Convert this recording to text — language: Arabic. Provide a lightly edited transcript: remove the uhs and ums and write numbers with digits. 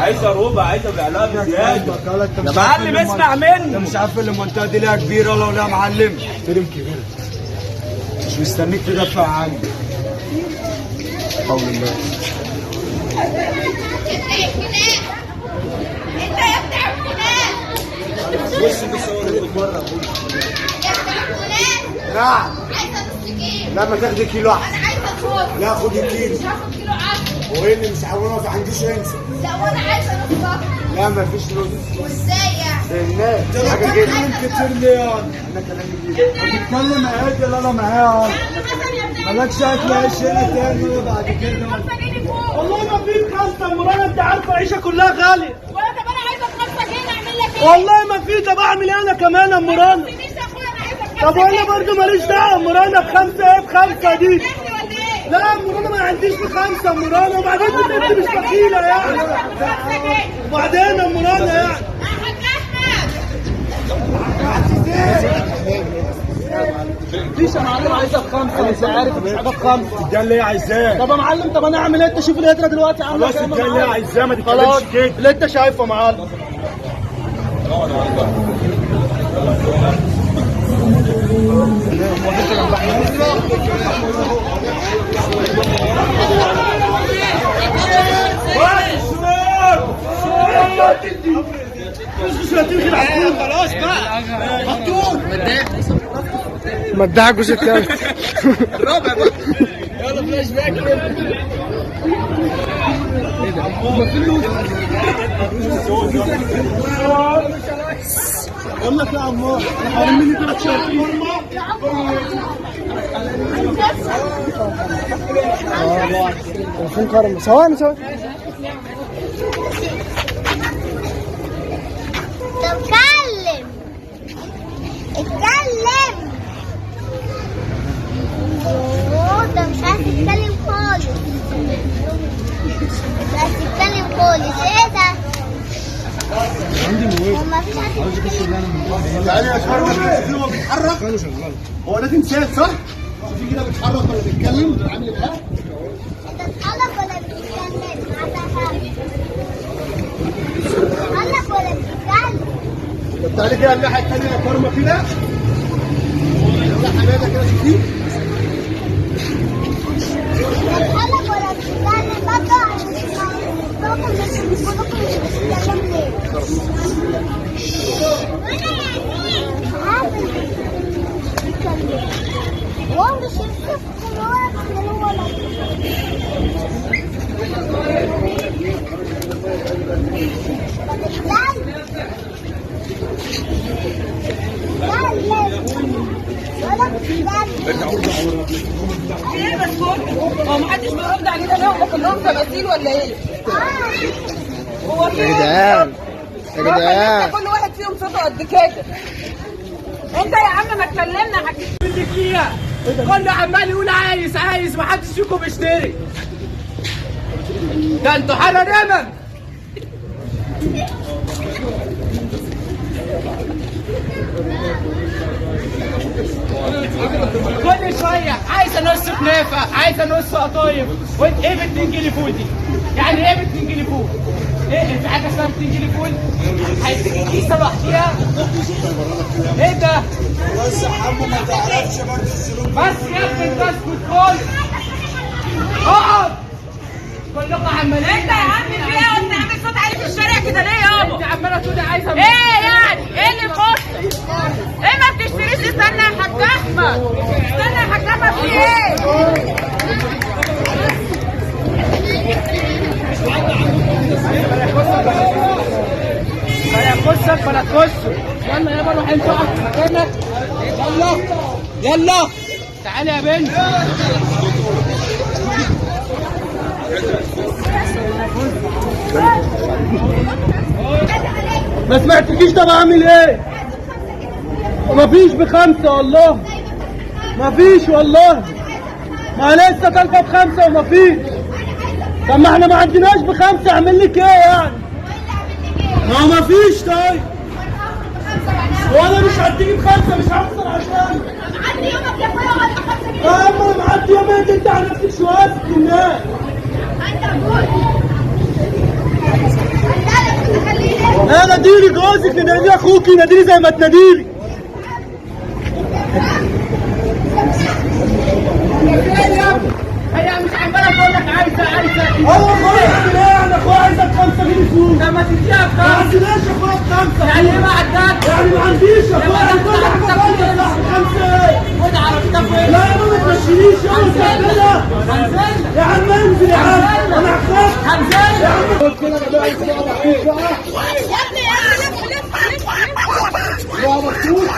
عايزه ربع، عايزه بعلاقه زياده. يا معلم اسمع مني، انت مش عارف المنطقه دي ليها كبيره ولا ليها معلم؟ ترم كبير، مش مستنيك تدفع عني. حول الله. بص بصور بره. نعم. عايزه نص كيلو. لا ما تاخدي كيلو احسن. انا عايزه صوت. لا خدي كيلو. مش هاخد كيلو عسل. هو ايه اللي مش هقوله؟ ما عنديش انسى. لا وانا عايزه نص. لا ما فيش نص. وازاي يعني؟ الناس حاجه كده. كتير ليه يعني؟ انا كلامي كده. هتتكلم عادي اللي انا معاها. مالكش اكل عيش هنا تاني بعد كده. والله ما في خمسه مرانه، انت عارفه العيشه كلها غاليه. وانا طب انا عايزه 5 جنيه اعمل لك ايه؟ والله ما في. طب اعمل ايه انا كمان يا مرانه؟ طب وانا برضه ماليش دعوه. مرانه بخمسه ايه بخمسه دي؟ لا مرانه ما عنديش بخمسه مرانه، وبعدين انت مش بخيله يعني. وبعدين يا مرانه يعني. مفيش يا معلم، عايزها بخمسه. انت عارف مش حاجه بخمسه. ده اللي هي عايزاه. طب يا معلم، طب انا اعمل ايه؟ انت شوف الهدره دلوقتي عامله خلاص كام. ده اللي هي عايزاه، ما خلاص تتكلمش كده. اللي انت شايفه يا معلم. خلاص بقى مدعك جوز الكلب. الرابع بقى. يلا فلاش باك. اقول لك يا عمار، حرمي لي 3 شهور. فين كرم؟ ثواني. طب اتكلم. اوه ده مش عارف يتكلم خالص. مش عارف يتكلم خالص. ايه ده؟ ما فيش عارف يتكلم. تعالى يا شباب، هو بيتحرك. هو ده تمثال صح؟ شوفي كده بيتحرك ولا بيتكلم؟ عامل ايه؟ انت بتتحرك ولا بتتكلم؟ بتتحرك ولا بتتكلم؟ طب تعالي كده الناحية التانية يا كرمة كده. يلا حمادة كده شوفي. بتتحرك ولا بتتكلم؟ بابا مش بتتكلم ليه؟ هو مش يمسك ولا ايه بس هو محدش بيرد علينا ليه؟ هم كلهم تماثيل ولا ايه؟ هو في يا جدعان كل واحد فيهم صوته قد كده. انت يا عم ما تكلمنا بدك فيها كله عمال يقول عايز، محدش فيكم بيشتري. ده انتوا حرة دايما. كل شوية عايزة نص كنافة، عايزة نص قطايف. وانت ايه ب 2 جنيه فول دي؟ يعني ايه ب 2 جنيه فول؟ ايه في حاجة اسمها 2 جنيه فول؟ هيديكي كيسة لوحديها؟ ايه ده؟ بس يا حمو ما تعرفش برضه الظروف. بس يا ابني انت اسكت خالص. اقعد. كلكم عمالين. انت يا عم في ايه؟ انت عامل صوت عالي في الشارع كده ليه يابا؟ انت عمالة تقولي عايزة ايه يعني؟ ايه اللي يخصك؟ ايه ما بتشتريش؟ استنى يا حاج احمد، استنى يا حاج احمد، في ايه؟ بلا تخشك بلا تخشك. يلا يابا روح انت اقعد في مكانك. يلا تعالي يا بنت. ما سمعتكيش. طب اعمل ايه؟ مفيش ب5 والله. مفيش والله. ما لسه طالبه ب5 ومفيش. طب ما احنا ما عندناش ب5، اعمل لك ايه يعني؟ ما مفيش. طيب وانا مش هديكي ب5، مش هخسر عشان معدي يومك يا اخويا ولا 5 جنيه؟ اما معدي يومين. انت على نفسك شويه في الناس. انت ناديلي جوزك، ناديلي اخوكي، ناديلي زي ما تناديلي. هي مش عماله تقول لك عايزه ايوه اخويا اعمل ايه؟ انا اخويا عايزك 5 جنيه فلوس. لما تديها ما بخمسه عندناش يا اخويا ب5. يعني ايه ما عداك؟ يعني ما عنديش يا اخويا، كل حاجه غاليه صح ب5 ايه؟ خد عربيتك وين؟ لا يا ماما ما تمشينيش يلا تعملها. هنزل يا عم انزل يا عم، انا هخاف. هنزل يا عم قلت لك بقى اسمع مخصوص بقى. يا ابني اسمع مخصوص.